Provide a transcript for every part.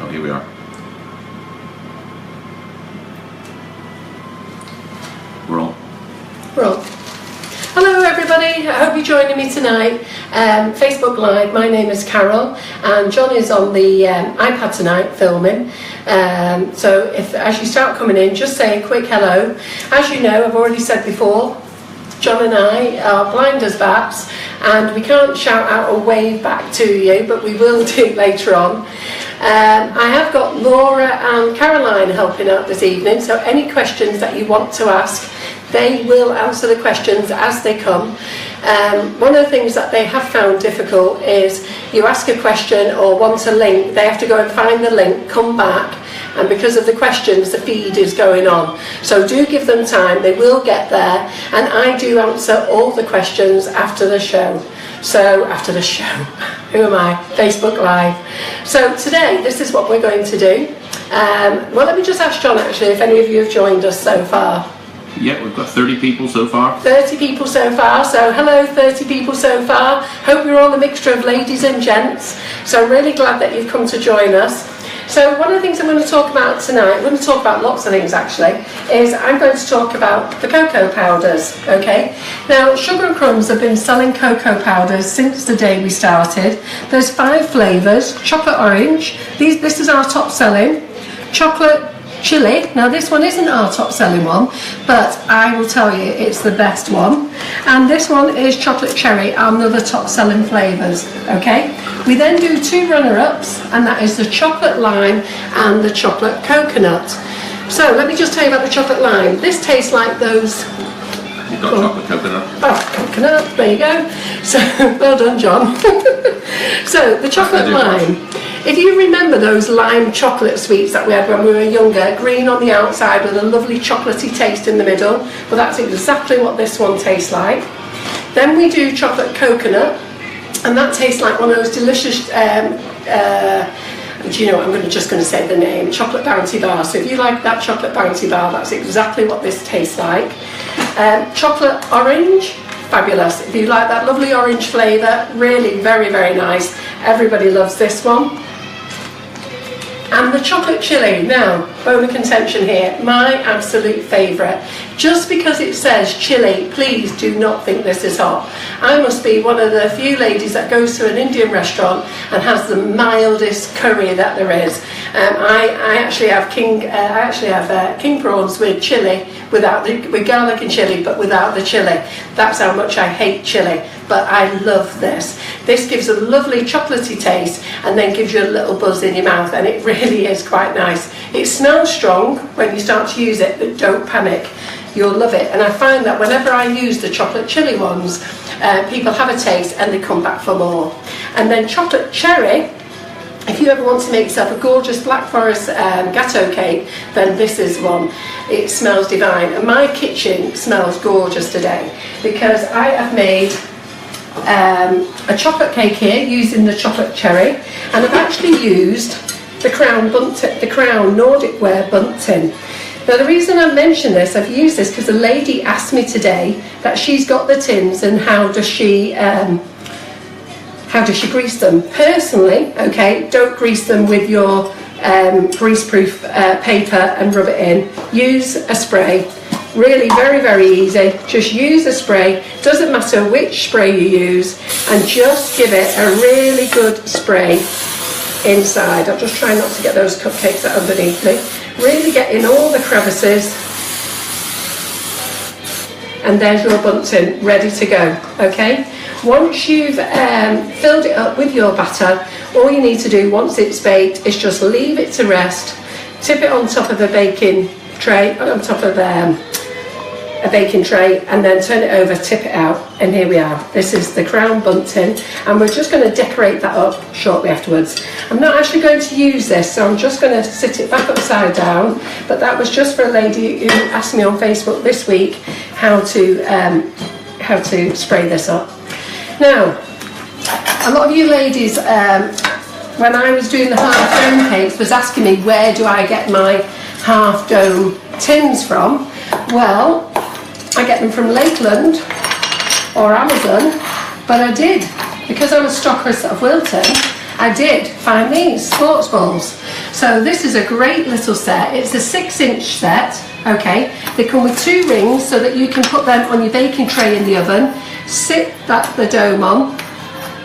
Oh, here we are. We're on. We're on. Hello everybody, I hope you're joining me tonight. Facebook Live, my name is Carol and John is on the iPad tonight filming. So as you start coming in, just say a quick hello. As you know, I've already said before, John and I are blind as bats and we can't shout out or wave back to you, but we will do later on. I have got Laura and Caroline helping out this evening, so any questions that you want to ask, they will answer the questions as they come. One of the things that they have found difficult is you ask a question or want a link, they have to go and find the link, come back, and because of the questions the feed is going on. So do give them time, they will get there, and I do answer all the questions after the show. So after the show, who am I? Facebook Live. So today this is what we're going to do. Well, let me just ask John actually if any of you have joined us so far. Yeah, we've got 30 people so far. 30 people so far, so hello 30 people so far. Hope you're all a mixture of ladies and gents. So I'm really glad that you've come to join us. So one of the things I'm going to talk about tonight, we're going to talk about lots of things actually, is I'm going to talk about the cocoa powders, okay? Now, Sugar and Crumbs have been selling cocoa powders since the day we started. There's 5 flavours, chocolate orange, this is our top selling, chocolate chili. Now this one isn't our top selling one, but I will tell you it's the best one. And this one is chocolate cherry, our other top selling flavours, okay? We then do 2 runner-ups, and that is the chocolate lime and the chocolate coconut. So let me just tell you about the chocolate lime. This tastes like those... You've got chocolate coconut. Oh, coconut, there you go. So, well done, John. So, the chocolate lime. If you remember those lime chocolate sweets that we had when we were younger, green on the outside with a lovely chocolatey taste in the middle, well that's exactly what this one tastes like. Then we do chocolate coconut, and that tastes like one of those delicious, do you know what, I'm just going to say the name, chocolate bounty bar. So if you like that chocolate bounty bar, that's exactly what this tastes like. Chocolate orange, fabulous. If you like that lovely orange flavour, really very, very nice. Everybody loves this one. And the chocolate chili, now, bone of contention here, my absolute favourite. Just because it says chili, please do not think this is hot. I must be one of the few ladies that goes to an Indian restaurant and has the mildest curry that there is. I actually have king prawns with chili, with garlic and chili, but without the chili. That's how much I hate chili. But I love this. This gives a lovely chocolatey taste and then gives you a little buzz in your mouth, and it really is quite nice. It smells strong when you start to use it, but don't panic. You'll love it. And I find that whenever I use the chocolate chili ones, people have a taste and they come back for more. And then chocolate cherry, if you ever want to make yourself a gorgeous Black Forest gateau cake, then this is one. It smells divine. And my kitchen smells gorgeous today because I have made a chocolate cake here using the chocolate cherry, and I've actually used the Crown Nordic Ware bundt tin. Now the reason I mention this, I've used this because a lady asked me today that she's got the tins and how does she grease them. Personally, okay, don't grease them with your grease-proof paper and rub it in. Use a spray. Really very, very easy. Just use a spray. Doesn't matter which spray you use, and just give it a really good spray inside. I'll just try not to get those cupcakes that are underneath me. Really get in all the crevices, and there's your bundt tin ready to go. Okay, once you've filled it up with your batter, all you need to do once it's baked is just leave it to rest, tip it on top of a baking tray, and then turn it over, tip it out, and here we are. This is the Crown bundt tin, and we're just going to decorate that up shortly afterwards. I'm not actually going to use this, so I'm just going to sit it back upside down, but that was just for a lady who asked me on Facebook this week how to spray this up. Now, a lot of you ladies, when I was doing the half dome cakes, was asking me where do I get my half dome tins from. Well, I get them from Lakeland or Amazon, but I did, because I'm a stockeress of Wilton, I did find these sports balls. So this is a great little set. It's a 6-inch set, okay? They come with 2 rings so that you can put them on your baking tray in the oven, sit the dome on,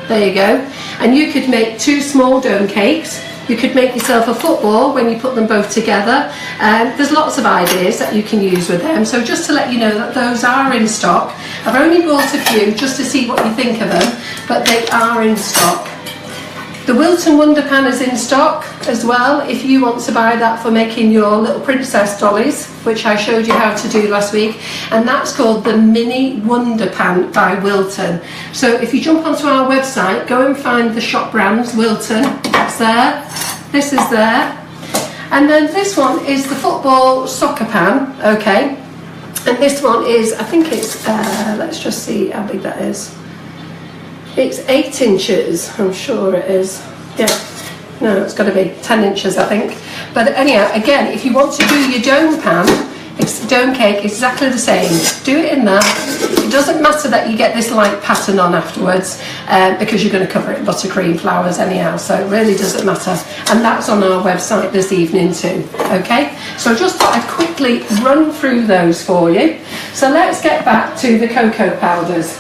there you go, and you could make 2 small dome cakes. You could make yourself a football when you put them both together. There's lots of ideas that you can use with them. So just to let you know that those are in stock. I've only bought a few just to see what you think of them, but they are in stock. The Wilton Wonder Pan is in stock as well if you want to buy that for making your little princess dollies, which I showed you how to do last week, and that's called the Mini Wonder Pan by Wilton. So if you jump onto our website, go and find the shop brands. Wilton, that's there, this is there, and then this one is the football soccer pan, okay, and this one is, I think it's, let's just see how big that is. It's 8 inches, I'm sure it is. Yeah, no, it's got to be 10 inches, I think. But anyhow, again, if you want to do your dome pan, it's dome cake, exactly the same. Do it in there. It doesn't matter that you get this light pattern on afterwards because you're going to cover it in buttercream flowers anyhow, so it really doesn't matter. And that's on our website this evening too, okay? So I just thought I'd quickly run through those for you. So let's get back to the cocoa powders.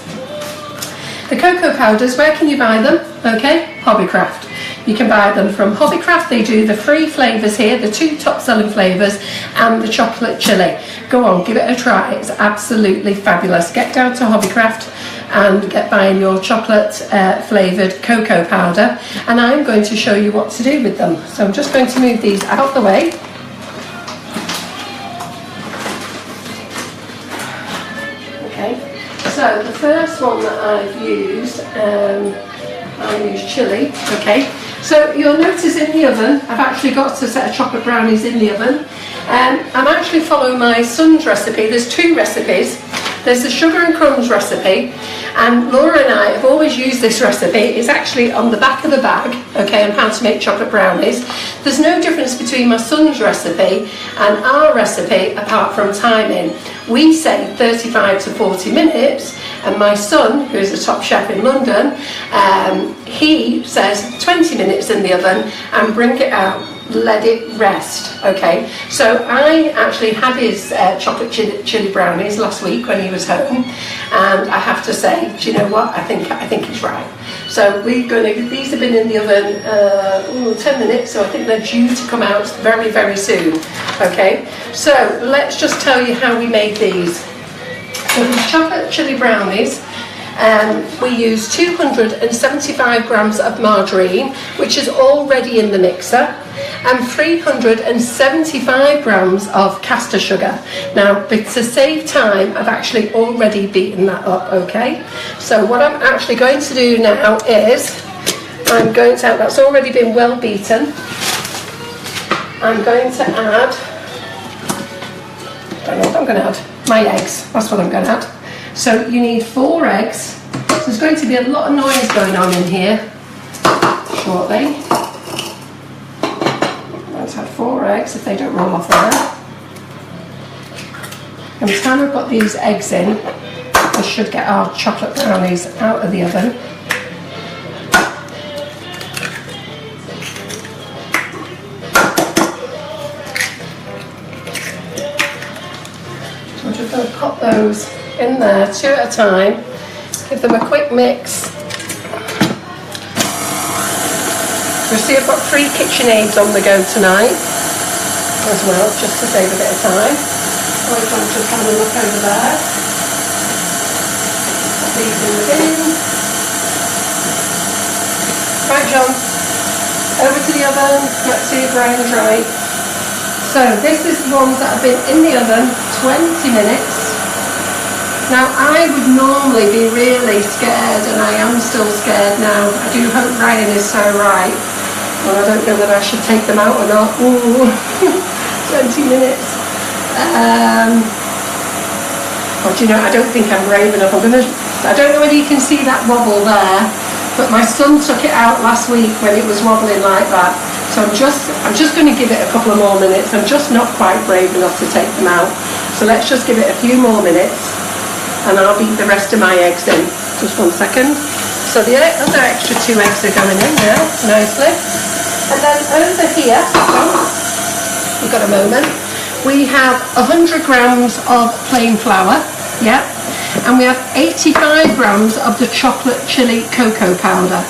The cocoa powders, where can you buy them? Okay, Hobbycraft. You can buy them from Hobbycraft. They do the 3 flavours here, the 2 top selling flavours and the chocolate chilli. Go on, give it a try. It's absolutely fabulous. Get down to Hobbycraft and get buying your chocolate flavoured cocoa powder, and I'm going to show you what to do with them. So I'm just going to move these out the way. Okay. So the first one that I've used, I use chili, okay. So you'll notice in the oven, I've actually got a set of chocolate brownies in the oven. I'm actually following my son's recipe. There's 2 recipes. There's the sugar and crumbs recipe, and Laura and I have always used this recipe. It's actually on the back of the bag, okay, on how to make chocolate brownies. There's no difference between my son's recipe and our recipe apart from timing. We say 35 to 40 minutes, and my son, who is a top chef in London, he says 20 minutes in the oven and bring it out. Let it rest, okay. So I actually had his chocolate chili brownies last week when he was home, and I have to say, do you know what? I think he's right. So these have been in the oven 10 minutes, so I think they're due to come out very, very soon. Okay. So let's just tell you how we made these. So the chocolate chili brownies. We use 275 grams of margarine, which is already in the mixer, and 375 grams of caster sugar. Now, to save time, I've actually already beaten that up, okay? So what I'm actually going to do now is, I'm going to add, that's already been well beaten, I'm going to add, I don't know what I'm going to add, my eggs, that's what I'm going to add. So you need 4 eggs. So there's going to be a lot of noise going on in here shortly. Let's add 4 eggs if they don't roll off there. And by the time we've got these eggs in, we should get our chocolate brownies out of the oven. So I'm just going to pop those in there 2 at a time, give them a quick mix. You'll see I've got 3 KitchenAids on the go tonight as well, just to save a bit of time. I'll just have a look over there. Put these in the bin. Right, John, over to the oven. Let's see if Ryan's right. So this is the ones that have been in the oven 20 minutes. Now, I would normally be really scared, and I am still scared now. I do hope Ryan is so right. Well, I don't know whether I should take them out or not. Ooh, 20 minutes. Well, do you know, I don't think I'm brave enough. I don't know whether you can see that wobble there, but my son took it out last week when it was wobbling like that. So I'm just going to give it a couple of more minutes. I'm just not quite brave enough to take them out. So let's just give it a few more minutes, and I'll beat the rest of my eggs in. Just 1 second. So So the other extra 2 eggs are going in now, nicely. And then over here, we've got a moment, we have 100 grams of plain flour, yeah, and we have 85 grams of the chocolate chili cocoa powder.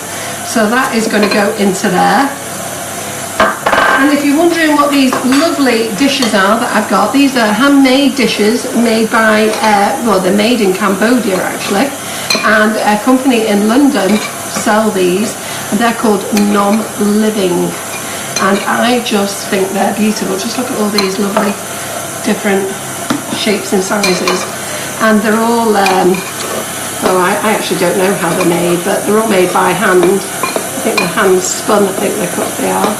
So that is going to go into there. And if you're wondering what these lovely dishes are that I've got, these are handmade dishes made by, well, they're made in Cambodia actually, and a company in London sell these, and they're called Nom Living, and I just think they're beautiful. Just look at all these lovely different shapes and sizes, and they're all, oh, I actually don't know how they're made, but they're all made by hand. I think they're hand spun, I think they are.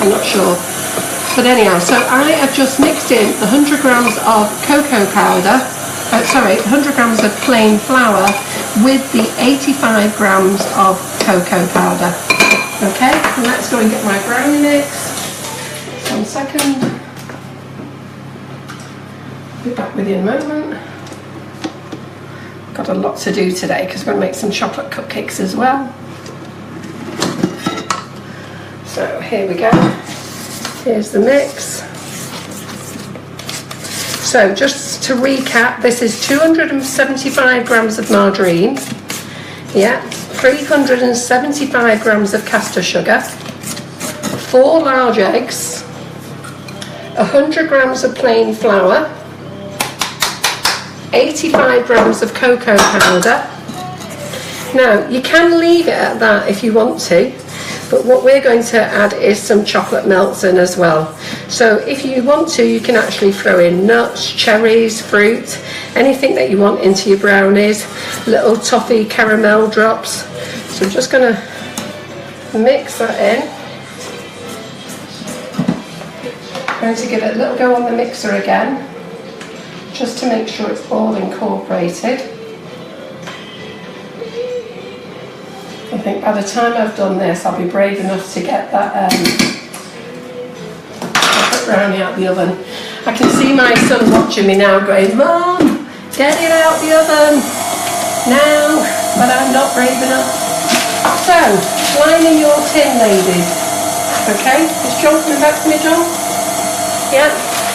I'm not sure. But anyhow, so I have just mixed in the 100 grams of cocoa powder, 100 grams of plain flour with the 85 grams of cocoa powder. Okay, and let's go and get my brownie mix. 1 second. Be back with you in a moment. Got a lot to do today because we're going to make some chocolate cupcakes as well. So here we go, here's the mix. So just to recap, this is 275 grams of margarine, yeah, 375 grams of caster sugar, 4 large eggs, 100 grams of plain flour, 85 grams of cocoa powder. Now you can leave it at that if you want to, but what we're going to add is some chocolate melts in as well. So if you want to, you can actually throw in nuts, cherries, fruit, anything that you want into your brownies, little toffee caramel drops. So I'm just going to mix that in. I'm going to give it a little go on the mixer again, just to make sure it's all incorporated. I think by the time I've done this, I'll be brave enough to get that chocolate brownie out the oven. I can see my son watching me now going, "Mum, get it out the oven now," but I'm not brave enough. So, lining your tin, ladies. Okay, is John coming back to me, John? Yeah.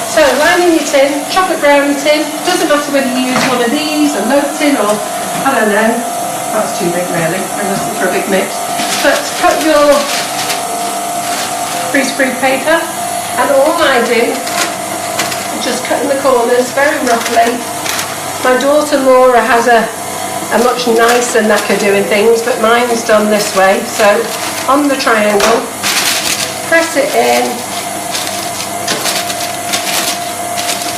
So, lining your tin, chocolate brownie tin. Doesn't matter whether you use one of these, a loaf tin, or I don't know. That's too big really, I'm looking for a big mix. But cut your greaseproof paper, and all I do is just cut in the corners very roughly. My daughter Laura has a much nicer knack of doing things, but mine's done this way. So on the triangle, press it in,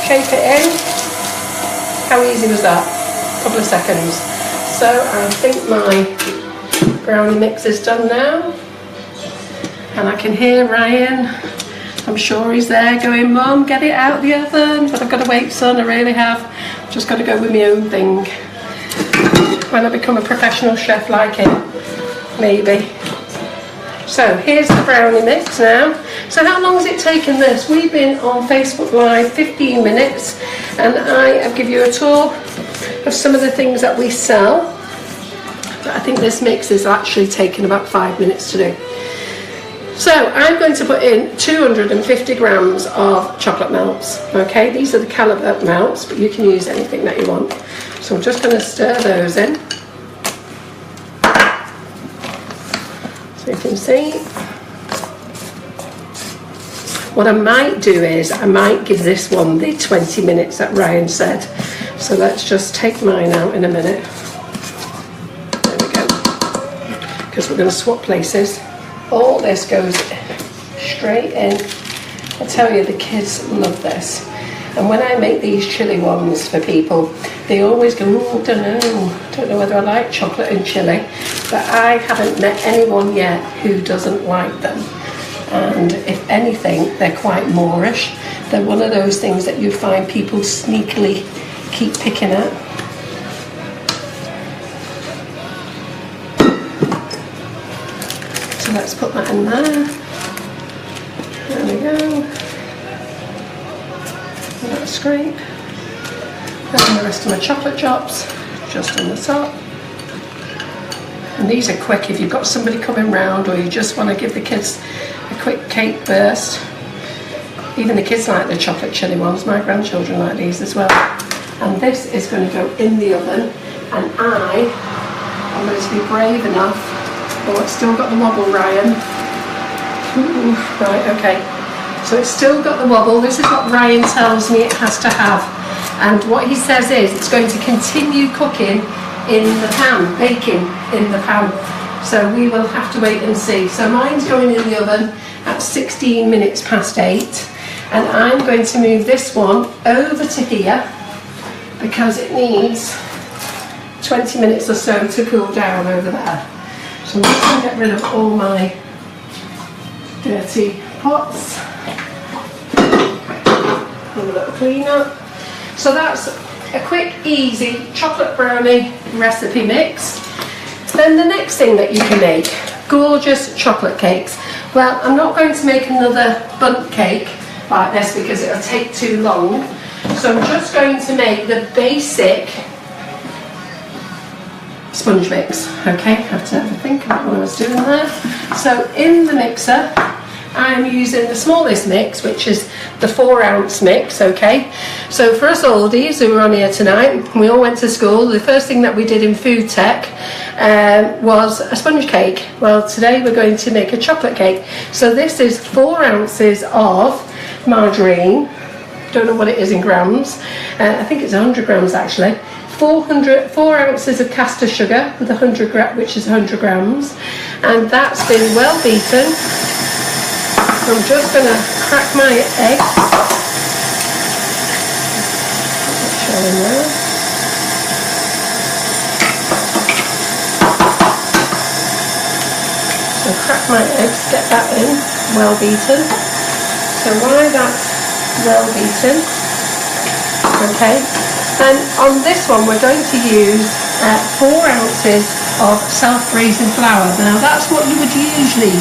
shape it in. How easy was that? A couple of seconds. So I think my brownie mix is done now, and I can hear Ryan, I'm sure he's there going, "Mum, get it out the oven," but I've got to wait, son, I really have. I've just got to go with my own thing. When I become a professional chef like him, maybe. So here's the brownie mix now. So how long has it taken this? We've been on Facebook Live 15 minutes, and I have given you a tour of some of the things that we sell, but I think this mix is actually taking about 5 minutes to do. So I'm going to put in 250 grams of chocolate melts. Okay, these are the caliber melts, but you can use anything that you want. So I'm just going to stir those in, so you can see. What I might do is I might give this one the 20 minutes that Ryan said. So let's just take mine out in a minute. There we go. Because we're going to swap places. All this goes straight in. I tell you, the kids love this. And when I make these chili ones for people, they always go, "Oh, don't know whether I like chocolate and chili." But I haven't met anyone yet who doesn't like them. And if anything, they're quite Moorish. They're one of those things that you find people sneakily keep picking at. So let's put that in there. There we go. And that scrape. And the rest of my chocolate chops just on the top. And these are quick if you've got somebody coming round or you just want to give the kids a quick cake burst. Even the kids like the chocolate chili ones. My grandchildren like these as well. And this is going to go in the oven, and I'm going to be brave enough. Oh, it's still got the wobble, Ryan. Ooh, right, okay. So it's still got the wobble. This is what Ryan tells me it has to have. And what he says is it's going to continue cooking in the pan, baking in the pan. So we will have to wait and see. So mine's going in the oven at 16 minutes past 8. And I'm going to move this one over to here because it needs 20 minutes or so to cool down over there. So I'm just going to get rid of all my dirty pots. Have a little clean up. So that's a quick, easy chocolate brownie recipe mix. Then the next thing that you can make, gorgeous chocolate cakes. Well, I'm not going to make another bundt cake like this because it'll take too long. So I'm just going to make the basic sponge mix. Okay, I have to have a think about what I was doing there. So in the mixer, I'm using the smallest mix, which is the 4-ounce mix, okay? So for us oldies who are on here tonight, we all went to school. The first thing that we did in food tech was a sponge cake. Well, today we're going to make a chocolate cake. So this is 4 ounces of margarine. Don't know what it is in grams. I think it's 100 grams actually. 4 ounces of caster sugar with 100 which is 100 grams. And that's been well beaten. I'm just going to crack my egg. So crack my eggs, get that in, well beaten. So while that's well beaten, okay, and on this one we're going to use 4 ounces of self-raising flour. Now that's what you would usually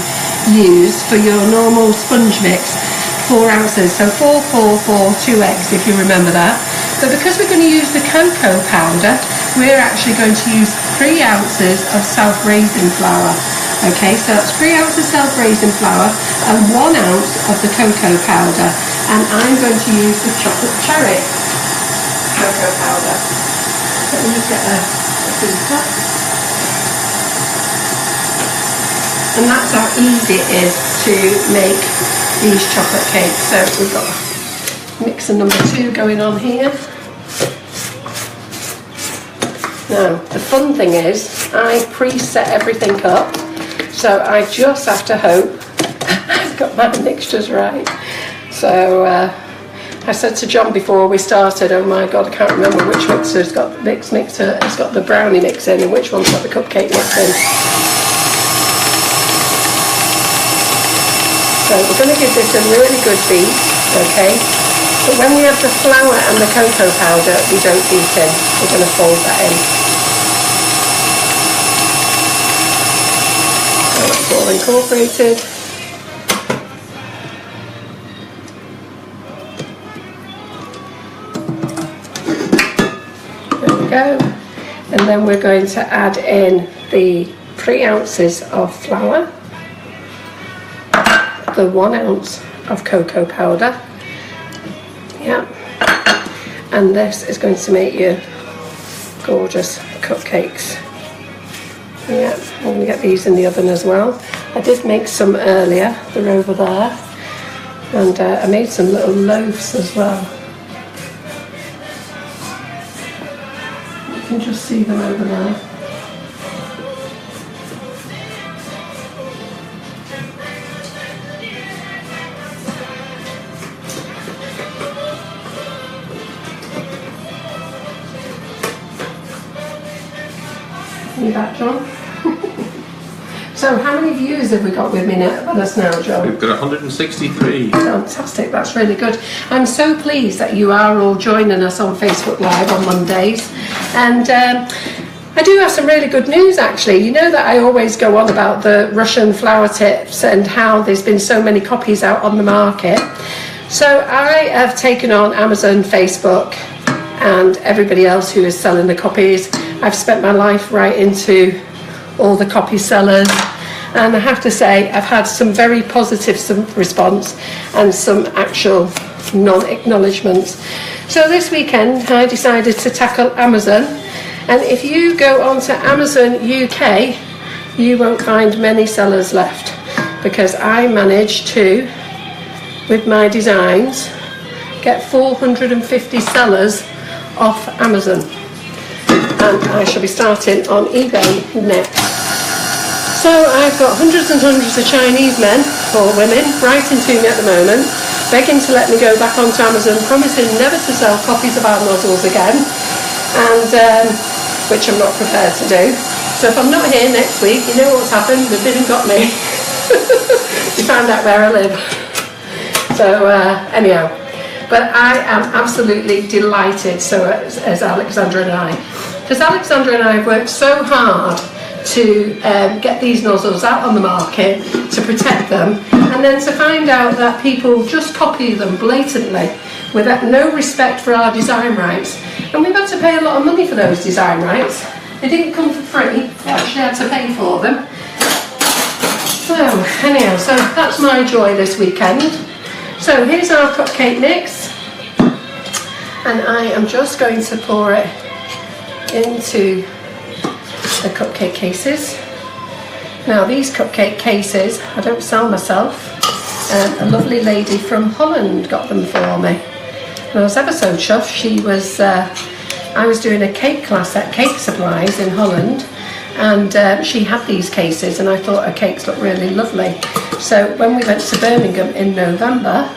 use for your normal sponge mix, 4 ounces, so 4, 4, 4, 2 eggs if you remember that. But because we're going to use the cocoa powder, we're actually going to use 3 ounces of self-raising flour. Okay, so that's 3 ounces self-raising flour and 1 ounce of the cocoa powder, and I'm going to use the chocolate cherry cocoa powder. Let me just get a beater. And that's how easy it is to make these chocolate cakes. So we've got mixer number 2 going on here. Now, the fun thing is, I preset everything up, so I just have to hope I've got my mixtures right. So I said to John before we started, oh my God, I can't remember which mixer's got the mixer, it's got the brownie mix in and which one's got the cupcake mix in. So we're going to give this a really good beat, okay? But when we have the flour and the cocoa powder, we don't beat in. We're going to fold that in. So it's all incorporated. There we go. And then we're going to add in the 3 ounces of flour, the 1 ounce of cocoa powder, yeah, and this is going to make you gorgeous cupcakes. Yeah, I'm going to get these in the oven as well. I did make some earlier, they're over there, and I made some little loaves as well. You can just see them over there. You back, John? So how many views have we got with us now, John? We've got 163. Fantastic, that's really good. I'm so pleased that you are all joining us on Facebook Live on Mondays. And I do have some really good news actually. You know that I always go on about the Russian flour tips and how there's been so many copies out on the market. So I have taken on Amazon, Facebook, and everybody else who is selling the copies. I've spent my life writing to all the copy sellers. And I have to say, I've had some very positive response and some actual non-acknowledgements. So this weekend I decided to tackle Amazon, and if you go onto Amazon UK, you won't find many sellers left, because I managed to, with my designs, get 450 sellers off Amazon, and I shall be starting on eBay next. So I've got hundreds and hundreds of Chinese men or women writing to me at the moment, begging to let me go back onto Amazon, promising never to sell copies of our nozzles again, and which I'm not prepared to do. So if I'm not here next week, you know what's happened, they've been and got me. They found out where I live. So anyhow, but I am absolutely delighted, so as Alexandra and I, because Alexandra and I have worked so hard to get these nozzles out on the market, to protect them, and then to find out that people just copy them blatantly without no respect for our design rights. And we've had to pay a lot of money for those design rights. They didn't come for free, we actually had to pay for them. So anyhow, so that's my joy this weekend. So here's our cupcake mix, and I am just going to pour it into the cupcake cases. Now these cupcake cases I don't sell myself, a lovely lady from Holland got them for me, and I was ever so chuffed. She was I was doing a cake class at Cake Supplies in Holland, and she had these cases, and I thought her cakes looked really lovely. So when we went to Birmingham in November,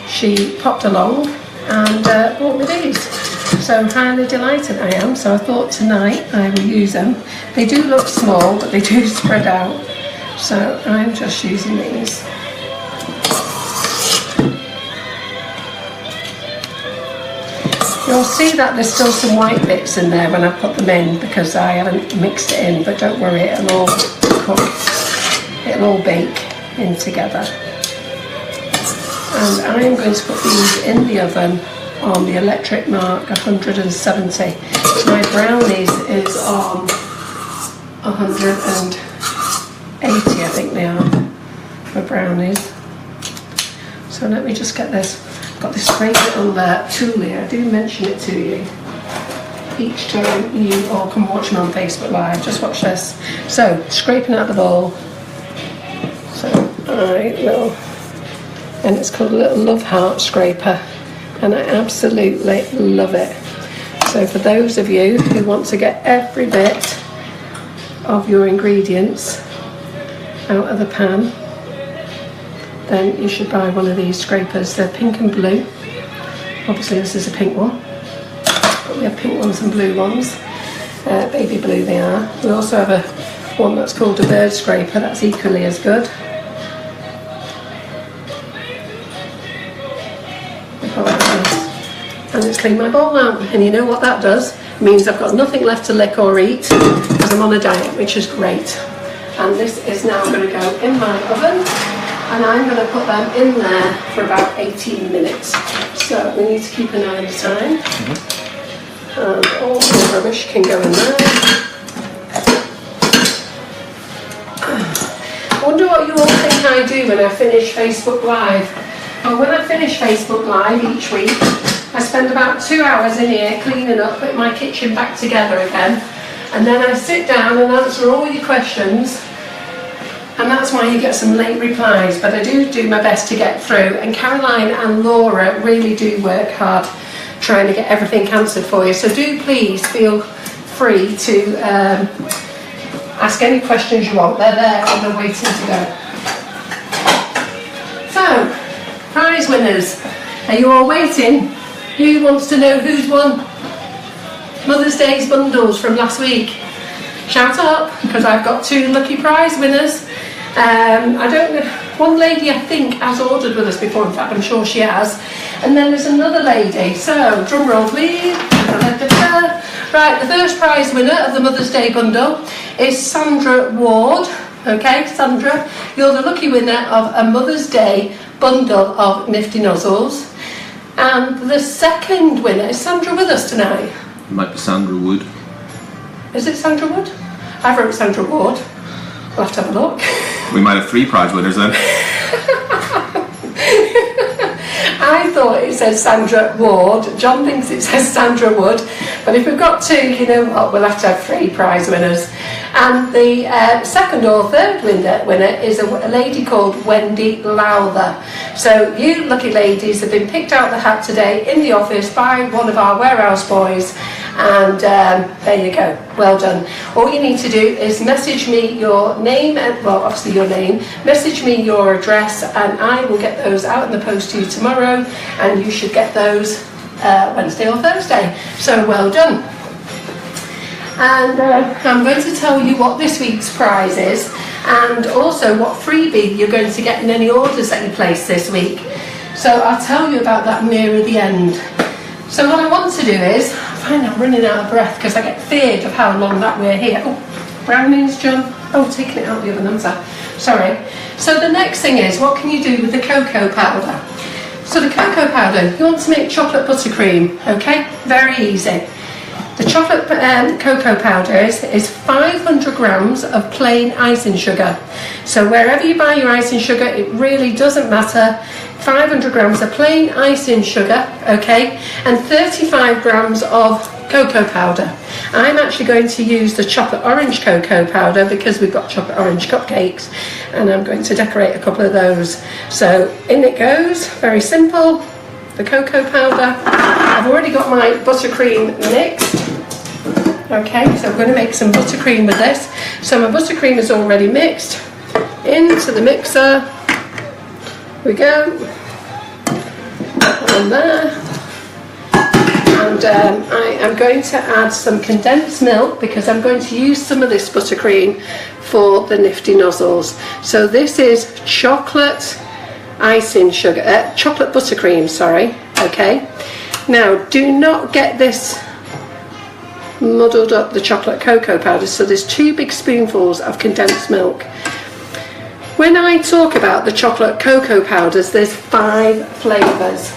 she popped along and brought me these. So highly delighted I am. So I thought tonight I will use them. They do look small, but they do spread out. So I'm just using these. You'll see that there's still some white bits in there when I put them in, because I haven't mixed it in, but don't worry, it'll all cook, it'll all bake in together. And I am going to put these in the oven on the electric mark 170. My brownies is on 180, I think they are, for brownies. So let me just get this. I've got this great little tool here. I do mention it to you each time you all come watch me on Facebook Live. Just watch this. So scraping out the bowl. So I will, and it's called a little love heart scraper, and I absolutely love it. So for those of you who want to get every bit of your ingredients out of the pan, then you should buy one of these scrapers. They're pink and blue. Obviously this is a pink one, but we have pink ones and blue ones. Baby blue they are. We also have a one that's called a bird scraper, that's equally as good. And it's cleaned my bowl out, and you know what that does? It means I've got nothing left to lick or eat, because I'm on a diet, which is great. And this is now going to go in my oven, and I'm going to put them in there for about 18 minutes. So we need to keep an eye on the time. And all the rubbish can go in there. I wonder what you all think I do when I finish Facebook Live. Well, when I finish Facebook Live each week, I spend about 2 hours in here cleaning up, putting my kitchen back together again, and then I sit down and answer all your questions, and that's why you get some late replies, but I do my best to get through, and Caroline and Laura really do work hard trying to get everything answered for you. So do please feel free to ask any questions you want. They're there and they're waiting to go. So, prize winners, are you all waiting? Who wants to know who's won Mother's Day's bundles from last week? Shout up, because I've got 2 lucky prize winners. I don't know, one lady I think has ordered with us before, in fact I'm sure she has, and then there's another lady. So drum roll please. Right, the first prize winner of the Mother's Day bundle is Sandra Ward. Okay, Sandra, you're the lucky winner of a Mother's Day bundle of nifty nozzles. And the second winner, is Sandra with us tonight? It might be Sandra Wood. Is it Sandra Wood? I wrote Sandra Ward. We'll have to have a look. We might have 3 prize winners then. I thought it says Sandra Ward. John thinks it says Sandra Wood. But if we've got 2, you know what, we'll have to have 3 prize winners. And the second or third winner is a lady called Wendy Lowther. So you lucky ladies have been picked out of the hat today in the office by one of our warehouse boys. And there you go, well done. All you need to do is message me your name, well obviously your name, message me your address, and I will get those out in the post to you tomorrow, and you should get those Wednesday or Thursday. So well done. And I'm going to tell you what this week's prize is, and also what freebie you're going to get in any orders that you place this week. So I'll tell you about that nearer the end. So what I want to do is, I find I'm running out of breath because I get feared of how long that we're here. Oh, brownies, John. Oh, taking it out of the oven, I'm sorry. So the next thing is, what can you do with the cocoa powder? So the cocoa powder, you want to make chocolate buttercream, okay? Very easy. The chocolate cocoa powder is 500 grams of plain icing sugar. So wherever you buy your icing sugar, it really doesn't matter. 500 grams of plain icing sugar, okay, and 35 grams of cocoa powder. I'm actually going to use the chocolate orange cocoa powder because we've got chocolate orange cupcakes, and I'm going to decorate a couple of those. So in it goes, very simple, the cocoa powder. I've already got my buttercream mixed. Okay, so I'm going to make some buttercream with this. So my buttercream is already mixed. Into the mixer we go, on there, and I am going to add some condensed milk because I'm going to use some of this buttercream for the nifty nozzles. So this is chocolate icing sugar, chocolate buttercream, sorry, okay. Now do not get this muddled up, the chocolate cocoa powder, so there's 2 big spoonfuls of condensed milk. When I talk about the chocolate cocoa powders, there's 5 flavours.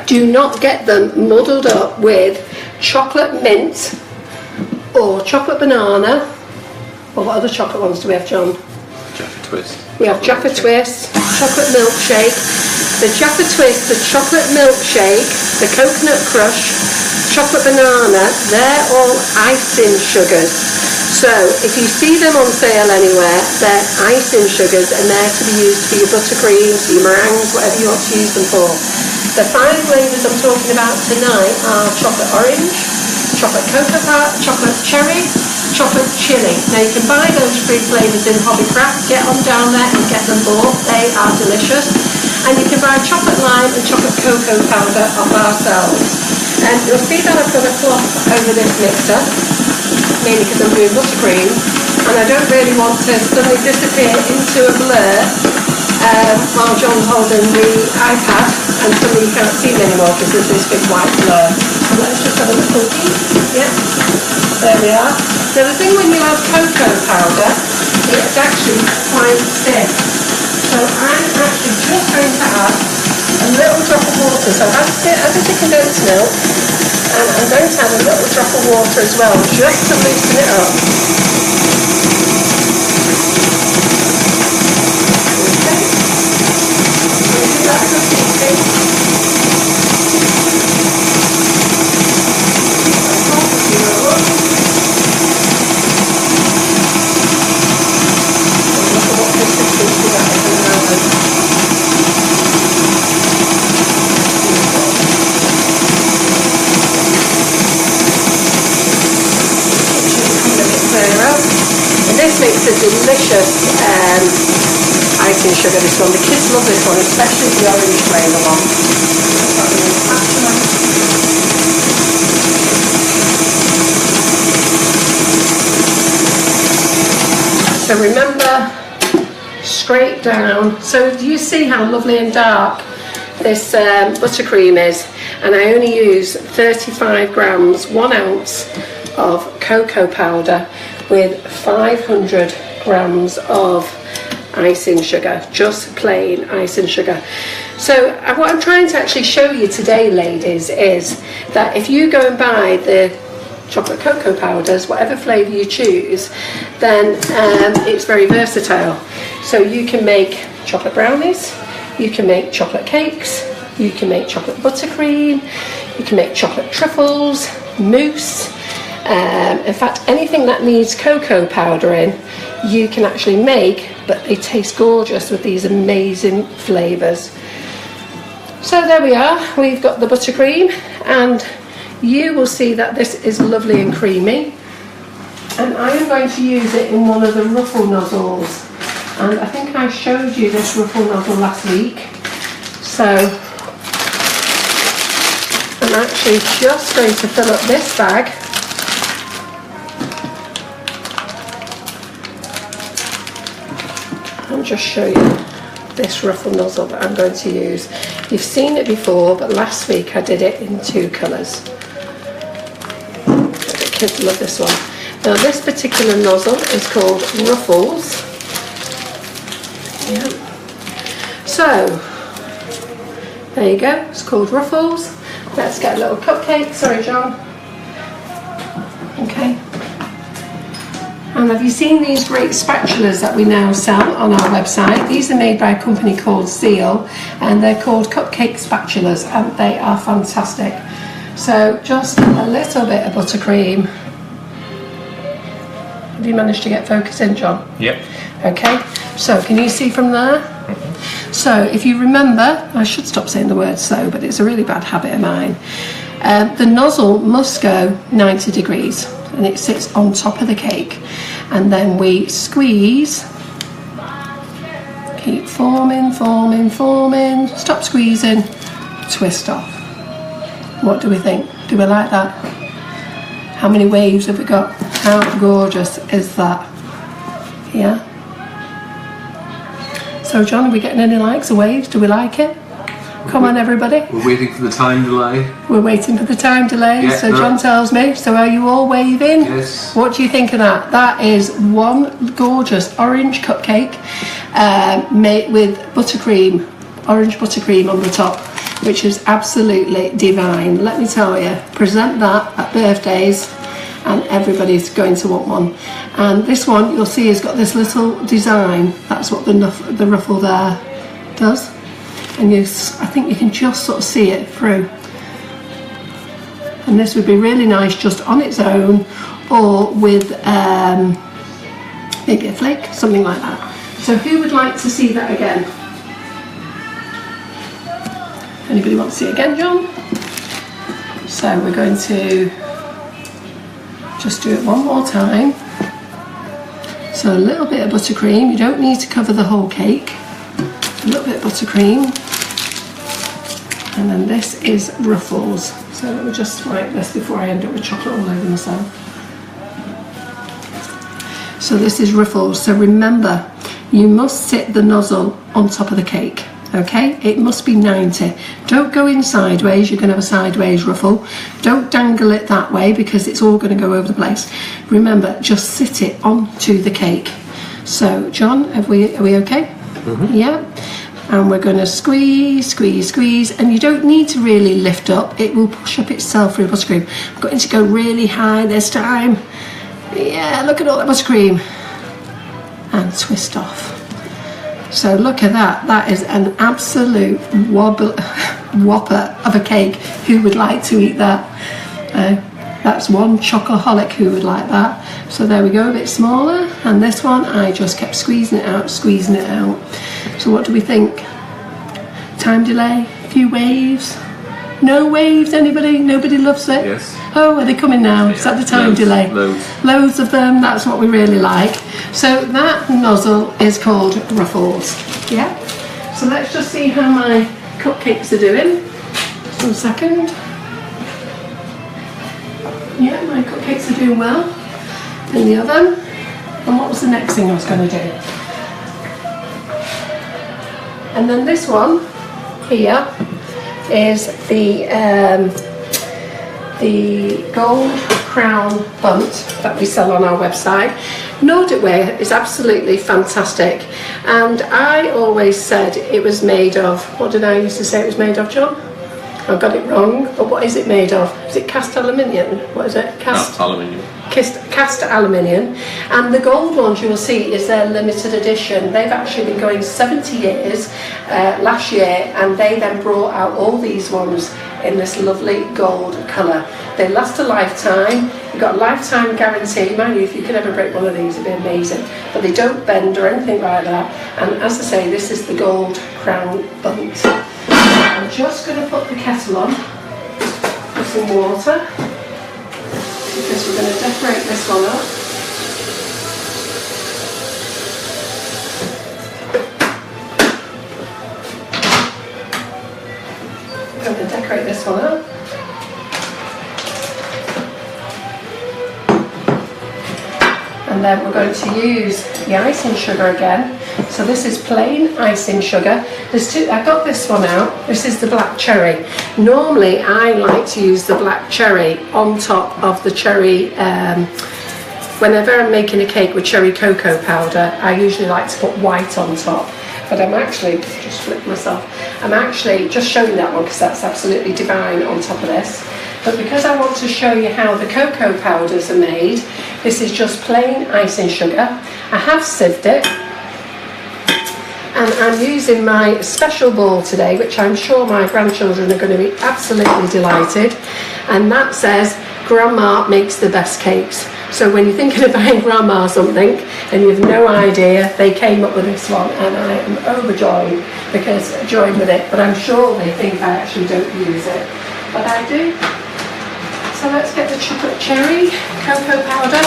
Do not get them muddled up with chocolate mint or chocolate banana, or what other chocolate ones do we have, John? Jaffa Twist. We have Jaffa Twist, chocolate milkshake, the Jaffa Twist, the chocolate milkshake, the coconut crush, chocolate banana, they're all icing sugars. So if you see them on sale anywhere, they're icing sugars and they're to be used for your buttercreams, your meringues, whatever you want to use them for. The 5 flavours I'm talking about tonight are chocolate orange, chocolate cocoa powder, chocolate cherry, chocolate chili. Now you can buy those 3 flavours in Hobbycraft, get on down there and get them bought, they are delicious. And you can buy chocolate lime and chocolate cocoa powder off ourselves. And you'll see that I've got a cloth over this mixer, mainly because I'm doing buttercream, and I don't really want to suddenly disappear into a blur while John's holding the iPad and suddenly you can't see me anymore because there's this big white blur. So let's just have a little peek. Yeah, there we are. Now the thing when you add cocoa powder, it's actually quite stiff. So I'm actually just going to add a little drop of water. So I've added the condensed milk, and I'm going to add a little drop of water as well, just to loosen it up. Okay. So do that for a few This makes a delicious icing sugar, this one. The kids love this one, especially the orange flavour one. So remember, straight down. So do you see how lovely and dark this buttercream is? And I only use 35 grams, 1 ounce of cocoa powder with 500 grams of icing sugar, just plain icing sugar. So what I'm trying to actually show you today, ladies, is that if you go and buy the chocolate cocoa powders, whatever flavour you choose, then it's very versatile. So you can make chocolate brownies, you can make chocolate cakes, you can make chocolate buttercream, you can make chocolate truffles, mousse. In fact, anything that needs cocoa powder in, you can actually make, but they taste gorgeous with these amazing flavours. So there we are, we've got the buttercream, and you will see that this is lovely and creamy. And I am going to use it in one of the Ruffle nozzles. And I think I showed you this Ruffle nozzle last week. So I'm actually just going to fill up this bag. And just show you this Ruffle nozzle that I'm going to use. You've seen it before, but last week I did it in 2 colours. The kids love this one. Now this particular nozzle is called Ruffles. Yeah. So, there you go, it's called Ruffles. Let's get a little cupcake. Sorry, John. Okay. And have you seen these great spatulas that we now sell on our website? These are made by a company called Seal, and they're called cupcake spatulas, and they are fantastic. So just a little bit of buttercream. Have you managed to get focus in, John? Yep. Okay, so can you see from there? Mm-hmm. So if you remember, I should stop saying the word so, but it's a really bad habit of mine. The nozzle must go 90 degrees. And it sits on top of the cake, and then we squeeze, keep forming, stop squeezing, twist off. What do we think? Do we like that? How many waves have we got? How gorgeous is that? Yeah. So John, are we getting any likes or waves? Do we like it? Come on, everybody. We're waiting for the time delay. We're waiting for the time delay, Yeah, so John tells me. So are you all waving? Yes. What do you think of that? That is one gorgeous orange cupcake made with buttercream, orange buttercream on the top, which is absolutely divine. Let me tell you, present that at birthdays and everybody's going to want one. And this one, you'll see, has got this little design. That's what the ruffle there does. And I think you can just sort of see it through. And this would be really nice just on its own, or with maybe a flake, something like that. So who would like to see that again? Anybody want to see it again, John? So we're going to just do it one more time. So a little bit of buttercream. You don't need to cover the whole cake. A little bit of buttercream. And then this is Ruffles. So let me just wipe this before I end up with chocolate all over myself. So this is Ruffles. So remember, you must sit the nozzle on top of the cake. Okay, it must be 90. Don't go in sideways, you're going to have a sideways ruffle. Don't dangle it that way because it's all going to go over the place. Remember, just sit it onto the cake. So John, are we okay? Mm-hmm. Yeah. And we're going to squeeze, and you don't need to really lift up. It will push up itself through buttercream. I'm going to go really high this time. Yeah, look at all that buttercream. And twist off. So look at that. That is an absolute whopper of a cake. Who would like to eat that? That's one chocoholic who would like that. So there we go, a bit smaller. And this one, I just kept squeezing it out. So what do we think? Time delay? A few waves? No waves, anybody? Nobody loves it? Yes. Oh, are they coming now? Is that the time delay? Loads of them, that's what we really like. So that nozzle is called Ruffles. Yeah? So let's just see how my cupcakes are doing. Just 1 second. Yeah, my cupcakes are doing well in the oven. And what was the next thing I was going to do? And then this one here is the gold crown bunt that we sell on our website. Nordic ware is absolutely fantastic, and I always said it was made of, what did I used to say it was made of, John? I got it wrong, but what is it made of? Is it cast aluminium? What is it? Cast aluminium. Cast aluminium. And the gold ones you will see is their limited edition. They've actually been going 70 years last year, and they then brought out all these ones in this lovely gold colour. They last a lifetime. You've got a lifetime guarantee. Mind you, if you could ever break one of these, it'd be amazing. But they don't bend or anything like that. And as I say, this is the gold crown bunt. I'm just going to put the kettle on with some water, because we're going to decorate this one up. I'm going to decorate this one up. And then we're going to use the icing sugar again. So this is plain icing sugar. There's two. I got this one out. This is the black cherry. Normally I like to use the black cherry on top of the cherry. Whenever I'm making a cake with cherry cocoa powder, I usually like to put white on top. But I'm actually, just flip myself, I'm actually just showing that one because that's absolutely divine on top of this. But because I want to show you how the cocoa powders are made, this is just plain icing sugar. I have sieved it, and I'm using my special bowl today, which I'm sure my grandchildren are going to be absolutely delighted, and that says Grandma makes the best cakes. So when you're thinking of buying Grandma something and you've no idea, they came up with this one, and I am overjoyed with it, but I'm sure they think I actually don't use it, but I do. So let's get the chocolate cherry cocoa powder.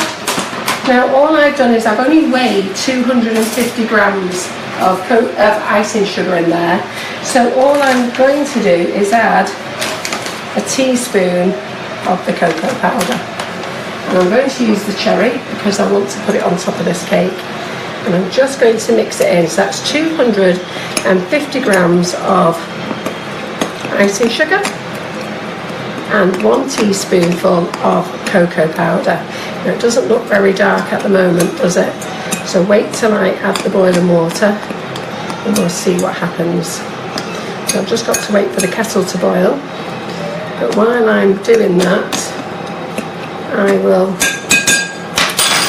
Now all I've done is I've only weighed 250 grams of icing sugar in there. So all I'm going to do is add a teaspoon of the cocoa powder. And I'm going to use the cherry because I want to put it on top of this cake. And I'm just going to mix it in. So that's 250 grams of icing sugar and 1 teaspoonful of cocoa powder. Now it doesn't look very dark at the moment, does it? So wait till I add the boiling water and we'll see what happens. So I've just got to wait for the kettle to boil. But while I'm doing that, I will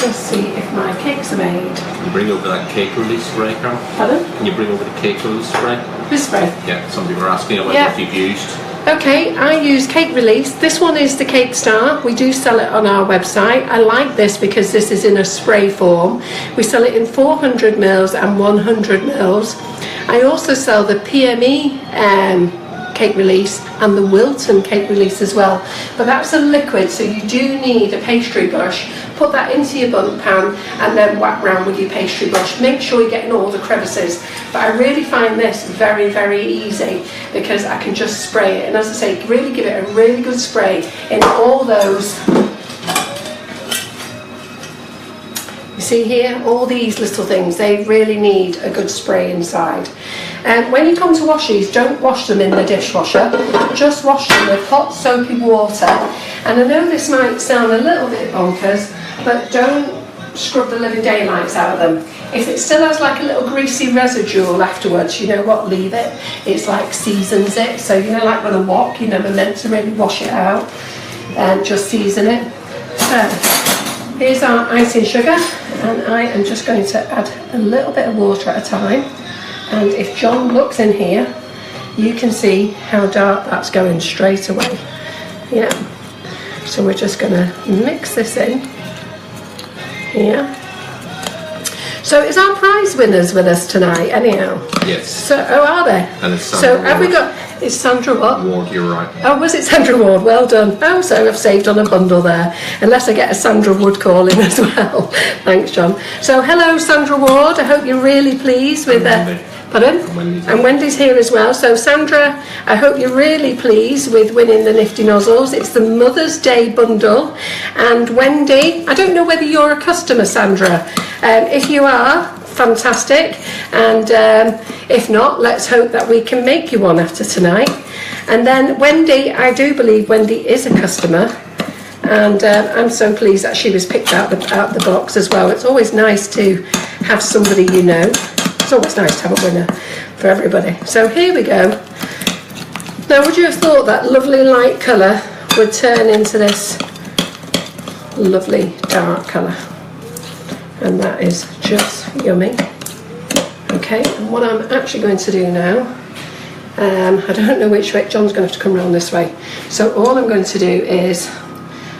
just see if my cakes are made. Can you bring over that cake release spray, Carol? Pardon? Can you bring over the cake release spray? This spray? Yeah, some people are asking about what you've used. Okay, I use Cake Release. This one is the Cake Star. We do sell it on our website. I like this because this is in a spray form. We sell it in 400 mils and 100 mils. I also sell the PME Cake Release and the Wilton Cake Release as well. But that's a liquid, so you do need a pastry brush. Put that into your bundt pan and then whack round with your pastry brush. Make sure you're getting all the crevices. But I really find this very, very easy because I can just spray it. And as I say, really give it a really good spray in all those. You see here, all these little things, they really need a good spray inside. And when you come to wash these, don't wash them in the dishwasher, just wash them with hot soapy water. And I know this might sound a little bit bonkers, but don't scrub the living daylights out of them. If it still has like a little greasy residue afterwards, you know what, leave it. It's like seasons it, so you know, like with a wok, you're never meant to really wash it out, and just season it. So here's our icing sugar, and I am just going to add a little bit of water at a time. And if John looks in here, you can see how dark that's going straight away. Yeah. So we're just going to mix this in here. So is our prize winners with us tonight anyhow? Yes. So, oh, are they? And it's Sandra Ward. Have we got, it's Sandra what? Ward, you're right. Oh, was it Sandra Ward? Well done. Oh, so I've saved on a bundle there. Unless I get a Sandra Wood call in as well. Thanks, John. So hello, Sandra Ward. I hope you're really pleased with pardon? And Wendy's here as well. So Sandra, I hope you're really pleased with winning the nifty nozzles. It's the Mother's Day bundle. And Wendy, I don't know whether you're a customer, Sandra. If you are, fantastic. And if not, let's hope that we can make you one after tonight. And then Wendy, I do believe Wendy is a customer. And I'm so pleased that she was picked out the box as well. It's always nice to have somebody you know. It's always nice to have a winner for everybody. So here we go. Now, would you have thought that lovely light colour would turn into this lovely dark colour? And that is just yummy. Okay, and what I'm actually going to do now, I don't know which way, John's going to have to come around this way. So all I'm going to do is,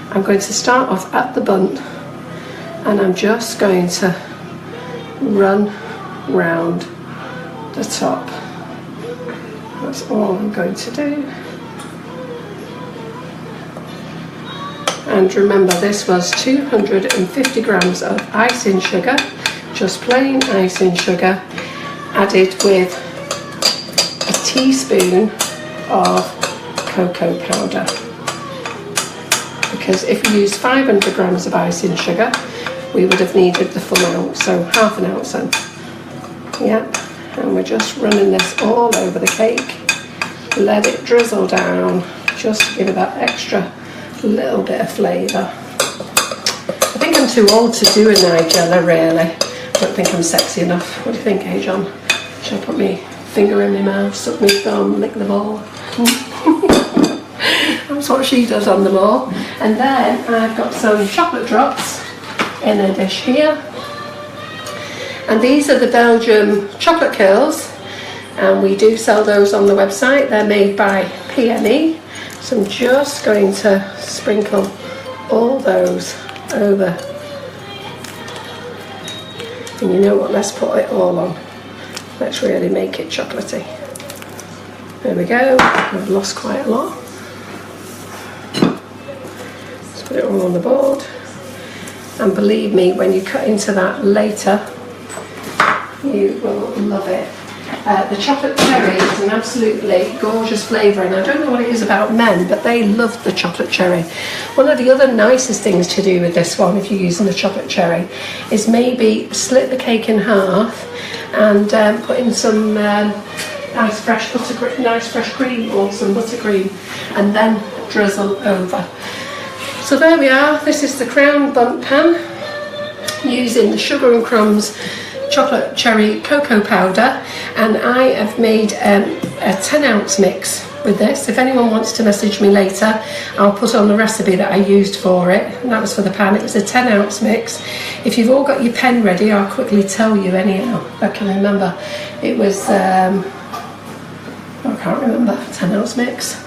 I'm going to start off at the bun, and I'm just going to run round the top. That's all I'm going to do. And remember, this was 250 grams of icing sugar, just plain icing sugar, added with a teaspoon of cocoa powder. Because if we used 500 grams of icing sugar, we would have needed the full ounce, so half an ounce then. Yep, and we're just running this all over the cake. Let it drizzle down, just to give it that extra little bit of flavour. I think I'm too old to do a Nigella, really. I don't think I'm sexy enough. What do you think, eh, John? Shall I put my finger in my mouth, suck my thumb, lick the ball? That's what she does on the ball. And then I've got some chocolate drops in a dish here. And these are the Belgium chocolate curls. And we do sell those on the website. They're made by PME. So I'm just going to sprinkle all those over. And you know what, let's put it all on. Let's really make it chocolatey. There we go. I've lost quite a lot. Let's put it all on the board. And believe me, when you cut into that later, you will love it. The chocolate cherry is an absolutely gorgeous flavour, and I don't know what it is about men, but they love the chocolate cherry. One of the other nicest things to do with this one, if you're using the chocolate cherry, is maybe split the cake in half and put in some nice fresh cream or some buttercream, and then drizzle over. So there we are. This is the crown bundt pan using the Sugar and Crumbs chocolate cherry cocoa powder, and I have made a 10-ounce mix with this. If anyone wants to message me later, I'll put on the recipe that I used for it, and that was for the pan. It was a 10-ounce mix. If you've all got your pen ready, I'll quickly tell you anyhow. I can remember it was I can't remember. 10-ounce mix.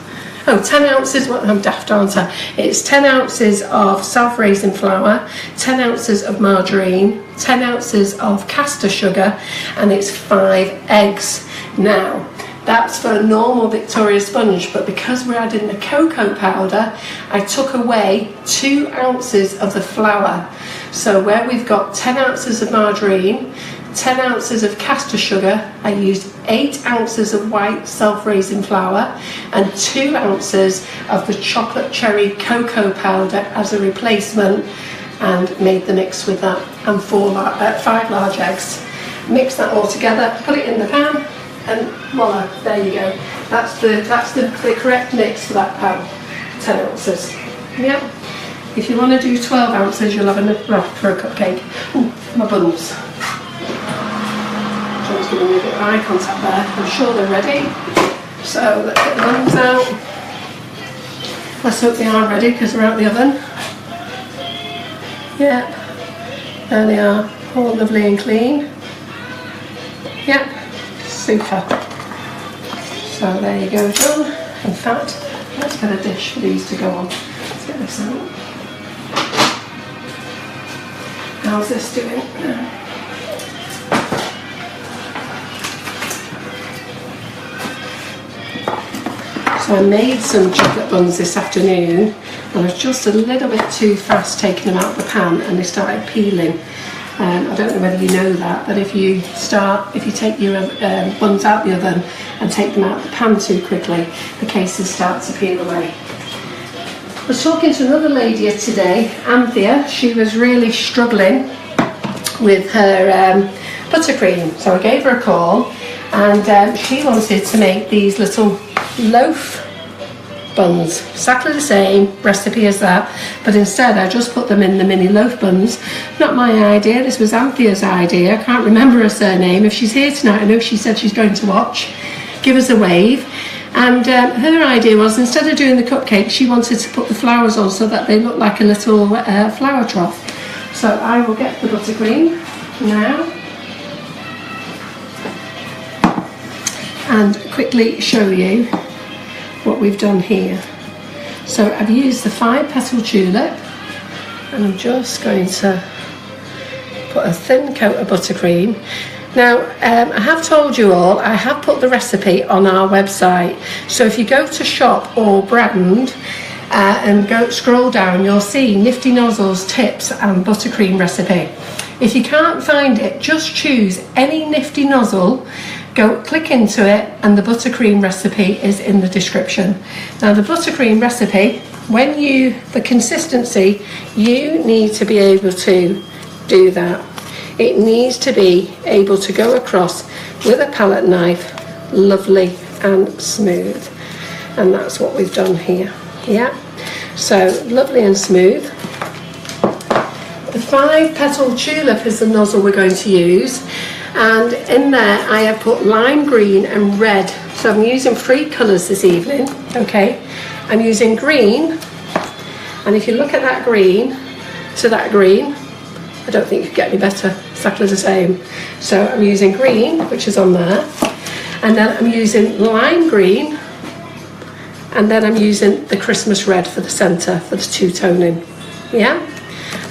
Oh, 10 ounces, well, I'm daft, aren't I? It's 10 ounces of self-raising flour, 10 ounces of margarine, 10 ounces of caster sugar, and it's 5 eggs. Now, that's for a normal Victoria sponge, but because we're adding the cocoa powder, I took away 2 ounces of the flour. So where we've got 10 ounces of margarine, 10 ounces of caster sugar, I used 8 ounces of white self-raising flour and 2 ounces of the chocolate cherry cocoa powder as a replacement, and made the mix with that, and 5 large eggs. Mix that all together, put it in the pan, and voila, there you go. That's the correct mix for that pan, 10 ounces. Yeah. If you want to do 12 ounces, you'll have enough for a cupcake. Ooh, my buns. John's giving me a bit of eye contact there. I'm sure they're ready. So let's get the buns out. Let's hope they are ready because they're out the oven. Yep, there they are, all lovely and clean. Yep, super. So there you go, John. In fact, let's get a dish for these to go on. Let's get this out. How's this doing? So I made some chocolate buns this afternoon, and I was just a little bit too fast taking them out of the pan, and they started peeling. I don't know whether you know that, but if you take your buns out the oven and take them out of the pan too quickly, the cases start to peel away. I was talking to another lady today, Anthea. She was really struggling with her buttercream, so I gave her a call, and she wanted to make these little loaf buns, exactly the same recipe as that, but instead I just put them in the mini loaf buns. Not my idea, this was Anthea's idea. I can't remember her surname. If she's here tonight, I know she said she's going to watch. Give us a wave. And her idea was, instead of doing the cupcake, she wanted to put the flowers on so that they look like a little flower trough. So I will get the buttercream now and quickly show you what we've done here. So I've used the 5-petal tulip, and I'm just going to put a thin coat of buttercream. Now, I have told you all, I have put the recipe on our website. So if you go to shop or brand and scroll down, you'll see Nifty Nozzles tips and buttercream recipe. If you can't find it, just choose any Nifty Nozzle, go click into it, and the buttercream recipe is in the description. Now the buttercream recipe, the consistency, you need to be able to do that. It needs to be able to go across with a palette knife, lovely and smooth. And that's what we've done here. Yeah, so lovely and smooth. The 5-petal tulip is the nozzle we're going to use. And in there I have put lime green and red. So I'm using 3 colours this evening, okay? I'm using green, and if you look at that green to that green, I don't think you could get any better, exactly the same. So I'm using green, which is on there, and then I'm using lime green, and then I'm using the Christmas red for the centre, for the two-toning, yeah?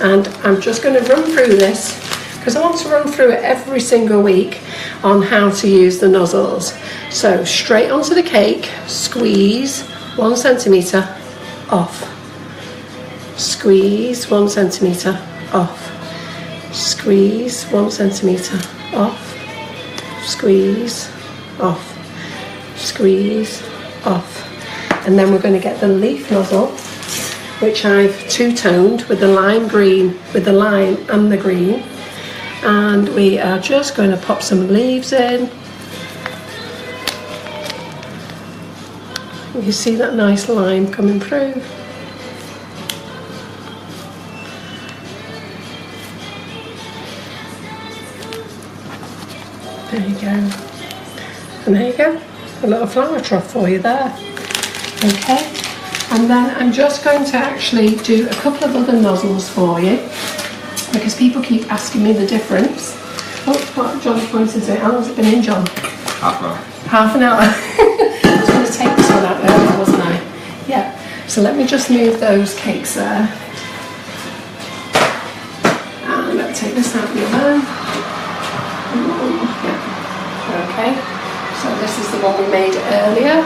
And I'm just going to run through this, because I want to run through it every single week on how to use the nozzles. So straight onto the cake, squeeze 1 centimetre off, squeeze 1 centimetre off, squeeze 1 centimetre off, squeeze off, squeeze off. And then we're going to get the leaf nozzle, which I've two-toned with the lime green, with the lime and the green. And we are just going to pop some leaves in. You see that nice lime coming through. There you go. And there you go. A little flower trough for you there. Okay. And then I'm just going to actually do a couple of other nozzles for you, because people keep asking me the difference. Oh, what John's pointed to. How long's it been in, John? Half an hour. Half an hour. I was going to take this one out earlier, wasn't I? Yeah. So let me just move those cakes there. And let's take this out of the oven. Yeah. Okay. So this is the one we made earlier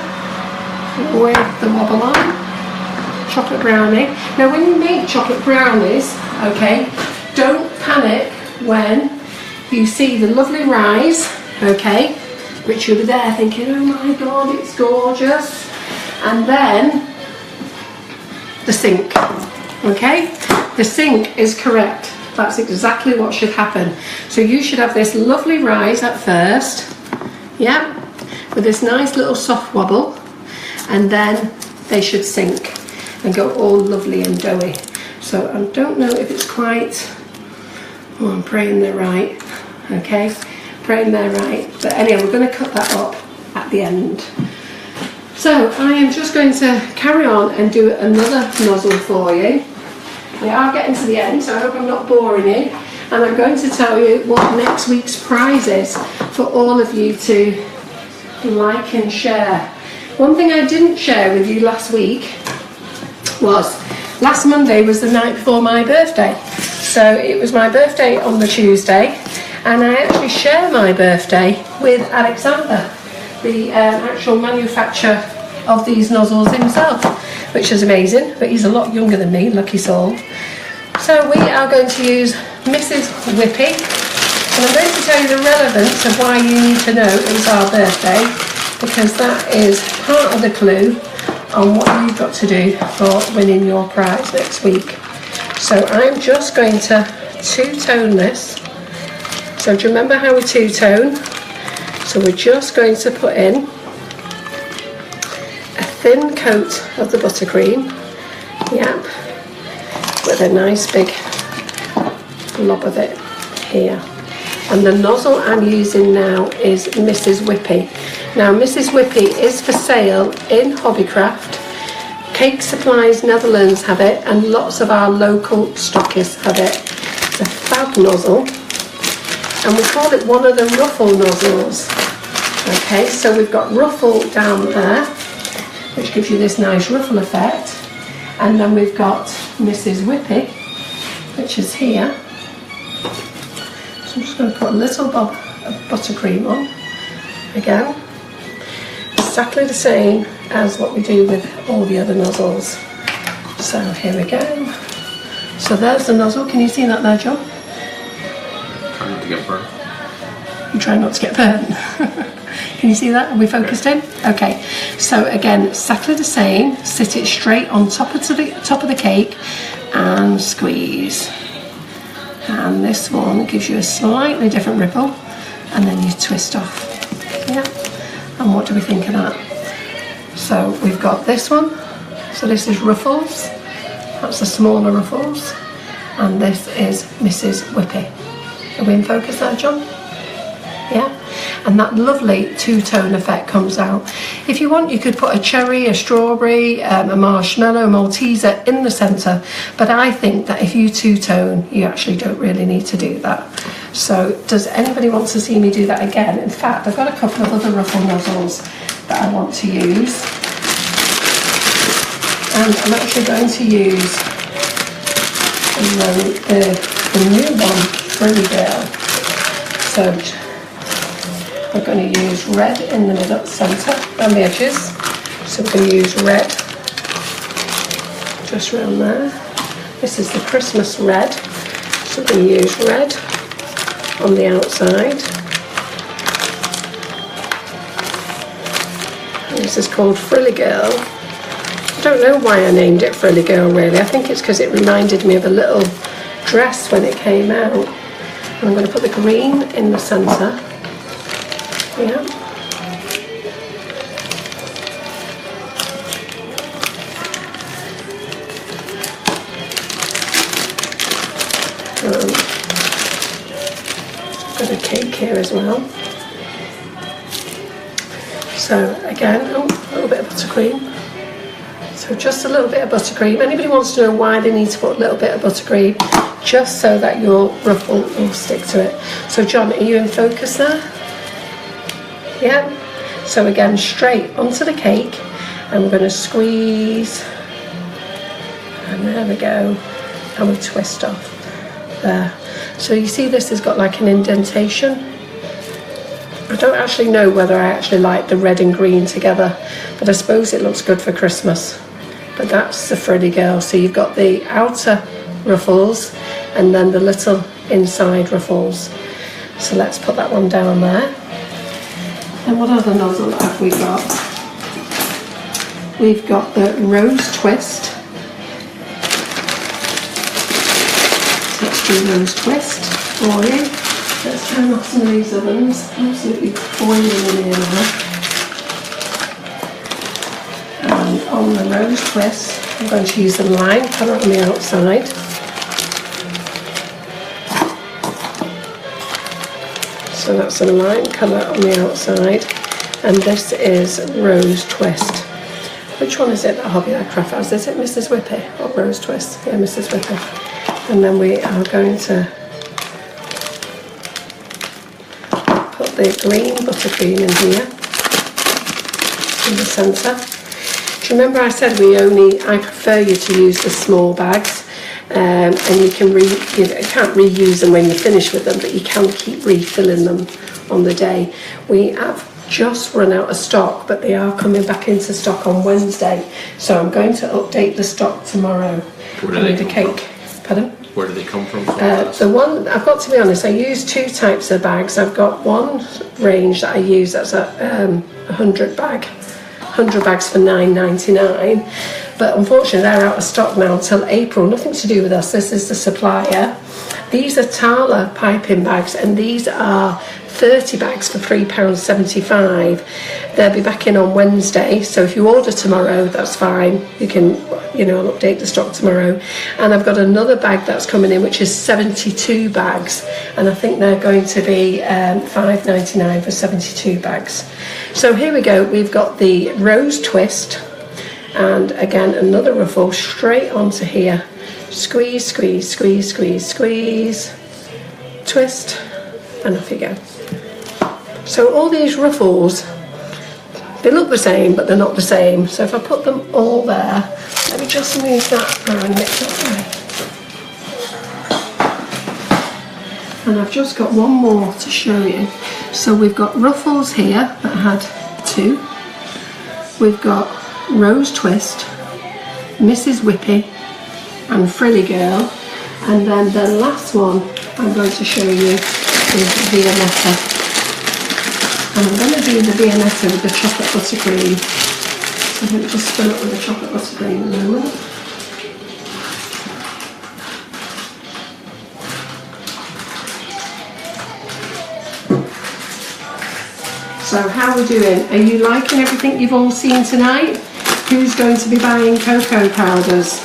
with the wobble on. Chocolate brownie. Now when you make chocolate brownies, okay, don't panic when you see the lovely rise, okay, which you'll be there thinking, oh my god, it's gorgeous, and then the sink, okay, the sink is correct. That's exactly what should happen. So you should have this lovely rise at first, yeah, with this nice little soft wobble, and then they should sink and go all lovely and doughy. So I don't know if it's quite, oh, I'm praying they're right, okay, praying they're right, but anyway, we're going to cut that up at the end. So I am just going to carry on and do another nozzle for you. We are getting to the end, so I hope I'm not boring you, and I'm going to tell you what next week's prize is for all of you to like and share. One thing I didn't share with you last week was, last Monday was the night before my birthday. So it was my birthday on the Tuesday, and I actually share my birthday with Alexander, the actual manufacturer of these nozzles himself, which is amazing, but he's a lot younger than me, lucky soul. So we are going to use Mrs. Whippy, and I'm going to tell you the relevance of why you need to know it was our birthday, because that is part of the clue on what you've got to do for winning your prize next week. So I'm just going to two-tone this. So do you remember how we two-tone? So we're just going to put in a thin coat of the buttercream, yep, with a nice big blob of it here. And the nozzle I'm using now is Mrs. Whippy. Now Mrs. Whippy is for sale in Hobbycraft. Cake Supplies Netherlands have it, and lots of our local stockists have it. It's a fab nozzle, and we call it one of the Ruffle nozzles. Okay, so we've got Ruffle down there, which gives you this nice ruffle effect, and then we've got Mrs. Whippy, which is here. So I'm just going to put a little bob of buttercream on again. Exactly the same as what we do with all the other nozzles. So here we go. So there's the nozzle. Can you see that there, John? Try not to get burnt. You try not to get burnt. Can you see that? Are we focused in? Okay. So again, exactly the same. Sit it straight on top of the cake and squeeze. And this one gives you a slightly different ripple, and then you twist off. Yeah. And what do we think of that? So we've got this one. So this is Ruffles. That's the smaller Ruffles. And this is Mrs. Whippy. Are we in focus there, John? Yeah. And that lovely two-tone effect comes out. If you want, you could put a cherry, a strawberry, a marshmallow, a Malteser in the centre. But I think that if you two-tone, you actually don't really need to do that. So does anybody want to see me do that again? In fact, I've got a couple of other Ruffle nozzles that I want to use. And I'm actually going to use the new one, Frilly Girl. So we're going to use red in the middle, centre, and the edges. So we're going to use red just around there. This is the Christmas red. So we're going to use red on the outside. And this is called Frilly Girl. I don't know why I named it Frilly Girl really. I think it's because it reminded me of a little dress when it came out. And I'm going to put the green in the centre. Yeah. Got a cake here as well. So again, a little bit of buttercream. So just a little bit of buttercream. Anybody wants to know why they need to put a little bit of buttercream? Just so that your ruffle will stick to it. So John, are you in focus there? Yeah. So again, straight onto the cake, and we're going to squeeze, and there we go, and we twist off there. So you see this has got like an indentation. I don't actually know whether I actually like the red and green together, but I suppose it looks good for Christmas. But that's the Frilly Girl. So you've got the outer ruffles and then the little inside ruffles. So let's put that one down there. And what other nozzle have we got? We've got the Rose Twist. So let's do Rose Twist for you. Let's turn off some of these ovens. Absolutely boiling in here now. And on the Rose Twist, I'm going to use the lime colour on the outside. So that's a lime colour on the outside, and this is Rose Twist. Which one is it that Hobbycraft has? Is it Mrs. Whippy or Rose Twist? Yeah, Mrs. Whippy. And then we are going to put the green buttercream in here, in the centre. Do you remember I said I prefer you to use the small bags? And you can't reuse them when you finish with them, but you can keep refilling them on the day. We have just run out of stock, but they are coming back into stock on Wednesday, so I'm going to update the stock tomorrow. Where do they come from? Pardon? Where do they come from? The one, I've got to be honest, I use two types of bags. I've got one range that I use that's a 100 bags for $9.99. But unfortunately they're out of stock now until April. Nothing to do with us, this is the supplier. These are Tala piping bags, and these are 30 bags for £3.75. They'll be back in on Wednesday, so if you order tomorrow, that's fine. You can you know, I'll update the stock tomorrow. And I've got another bag that's coming in, which is 72 bags, and I think they're going to be $5.99 for 72 bags. So here we go, we've got the rose twist, and again another ruffle straight onto here. Squeeze, squeeze, squeeze, squeeze, squeeze, twist, and off you go. So all these ruffles, they look the same, but they're not the same. So if I put them all there, let me just move that around it that way. And I've just got one more to show you. So we've got ruffles here that had 2. We've got rose twist, Mrs. Whippy, and Frilly Girl, and then the last one I'm going to show you is Viennetta. And I'm going to do the Viennetta with the chocolate buttercream. So let me just fill it with the chocolate buttercream a moment. So how are we doing? Are you liking everything you've all seen tonight? Who's going to be buying cocoa powders?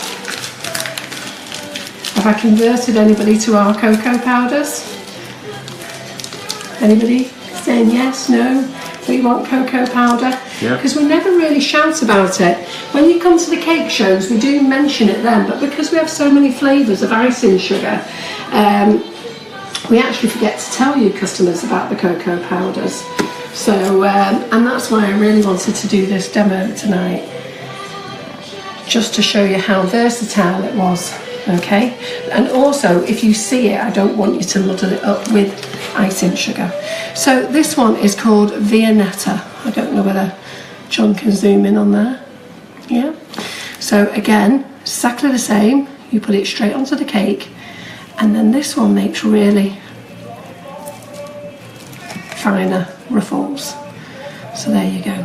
Have I converted anybody to our cocoa powders? Anybody saying yes, no? We want cocoa powder? Yeah. Because we never really shout about it. When you come to the cake shows, we do mention it then, but because we have so many flavours of icing sugar, we actually forget to tell you customers about the cocoa powders. So, and that's why I really wanted to do this demo tonight, just to show you how versatile it was. Okay, and also if you see it, I don't want you to muddle it up with icing sugar. So this one is called Viennetta. I don't know whether John can zoom in on there. Yeah, so again, exactly the same. You put it straight onto the cake, and then this one makes really finer ruffles. So there you go.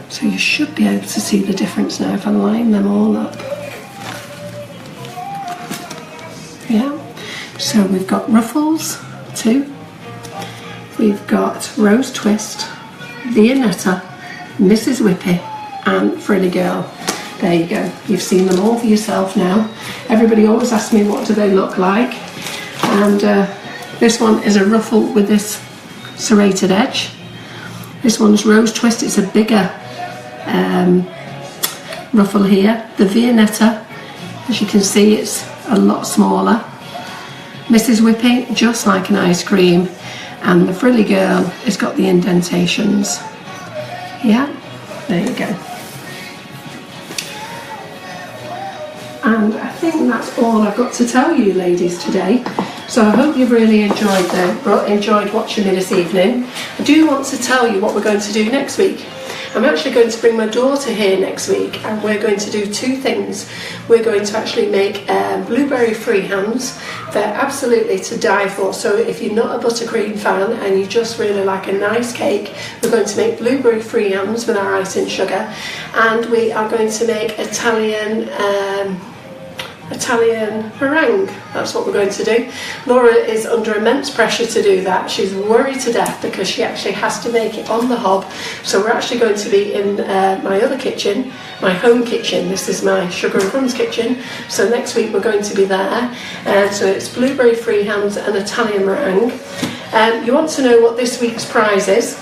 So you should be able to see the difference now if I line them all up. Yeah, so we've got ruffles, 2. We've got rose twist, Viennetta, Mrs. Whippy, and Frilly Girl. There you go. You've seen them all for yourself now. Everybody always asks me what do they look like, and this one is a ruffle with this serrated edge. This one's rose twist. It's a bigger ruffle here. The Viennetta, as you can see, it's a lot smaller. Mrs. Whippy, just like an ice cream, and the Frilly Girl has got the indentations. Yeah, there you go. And I think that's all I've got to tell you, ladies, today. So I hope you've really enjoyed watching me this evening. I do want to tell you what we're going to do next week. I'm actually going to bring my daughter here next week, and we're going to do 2 things. We're going to actually make blueberry freehands. They're absolutely to die for. So if you're not a buttercream fan and you just really like a nice cake, we're going to make blueberry freehands with our icing sugar, and we are going to make Italian meringue. That's what we're going to do. Laura is under immense pressure to do that. She's worried to death because she actually has to make it on the hob. So we're actually going to be in my other kitchen, my home kitchen. This is my Sugar and Crumbs kitchen. So next week we're going to be there. So it's blueberry freehands and Italian meringue. You want to know what this week's prize is?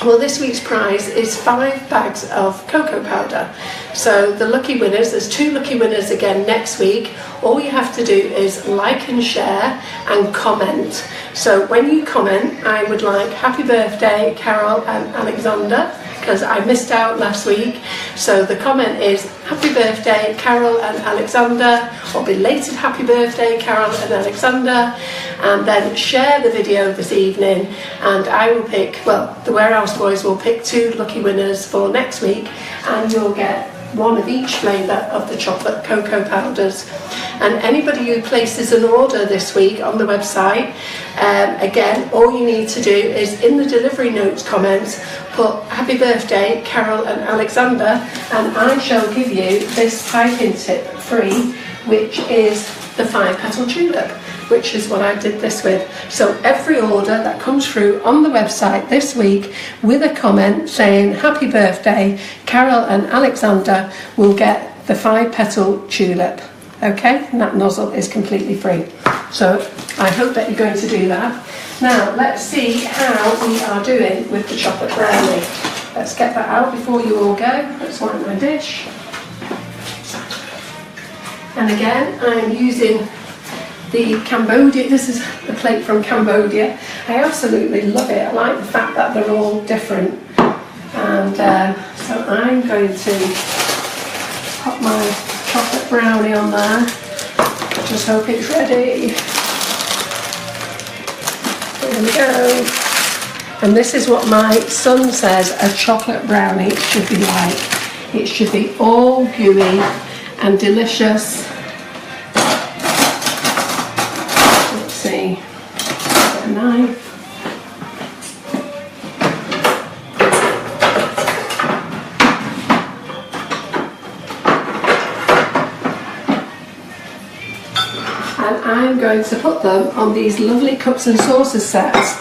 Well, this week's prize is 5 bags of cocoa powder. So the lucky winners, there's 2 lucky winners again next week. All you have to do is like and share and comment. So when you comment, I would like happy birthday Carol and Alexander, because I missed out last week. So the comment is happy birthday Carol and Alexander, or belated happy birthday Carol and Alexander, and then share the video this evening, and I will pick, well, the Warehouse Boys will pick 2 lucky winners for next week, and you'll get 1 of each flavour of the chocolate cocoa powders. And anybody who places an order this week on the website, again, all you need to do is in the delivery notes comments put happy birthday Carol and Alexander, and I shall give you this piping tip free, which is the 5-petal tulip, which is what I did this with. So every order that comes through on the website this week with a comment saying happy birthday Carol and Alexander will get the 5-petal tulip. Okay, and that nozzle is completely free. So I hope that you're going to do that. Now let's see how we are doing with the chocolate brownie. Let's get that out before you all go. Let's wipe my dish. And again, I'm using the Cambodia. This is the plate from Cambodia. I absolutely love it. I like the fact that they're all different. And so I'm going to pop my chocolate brownie on there. Just hope it's ready. There we go. And this is what my son says a chocolate brownie should be like. It should be all gooey and delicious. Let's see. Get a knife. I'm going to put them on these lovely cups and saucers sets.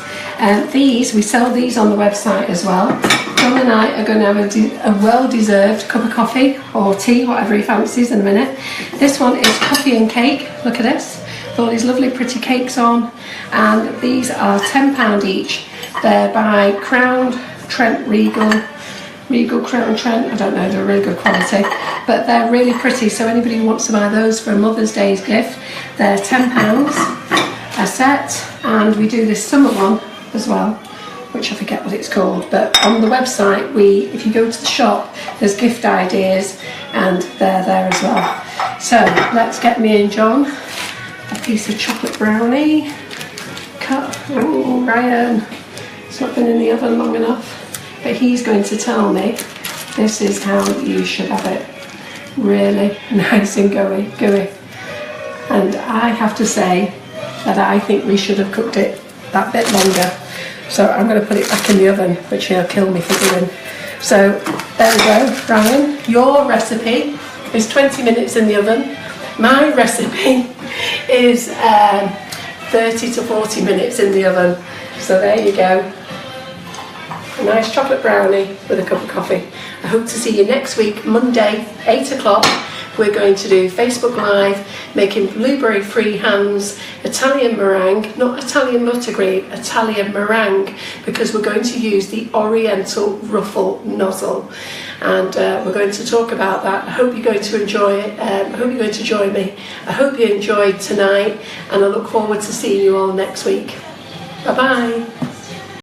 We sell these on the website as well. John and I are going to have a well-deserved cup of coffee or tea, whatever he fancies, in a minute. This one is coffee and cake. Look at this. With all these lovely pretty cakes on. And these are £10 each. They're by Crown Trent Regal Crown Trent, I don't know, they're really good quality, but they're really pretty, so anybody who wants to buy those for a Mother's Day's gift, they're £10 a set. And we do this summer one as well, which I forget what it's called, but on the website, if you go to the shop, there's gift ideas and they're there as well. So let's get me and John a piece of chocolate brownie cut. Oh, Ryan, it's not been in the oven long enough. But he's going to tell me this is how you should have it. Really nice and gooey. And I have to say that I think we should have cooked it that bit longer. So I'm going to put it back in the oven, which he'll kill me for doing. So there we go, Ryan. Your recipe is 20 minutes in the oven. My recipe is 30 to 40 minutes in the oven. So there you go. A nice chocolate brownie with a cup of coffee. I hope to see you next week, Monday, 8 o'clock. We're going to do Facebook Live, making blueberry-free hands, Italian meringue, not Italian buttercream, Italian meringue, because we're going to use the Oriental Ruffle nozzle. And we're going to talk about that. I hope you're going to enjoy it. I hope you're going to join me. I hope you enjoyed tonight, and I look forward to seeing you all next week. Bye-bye.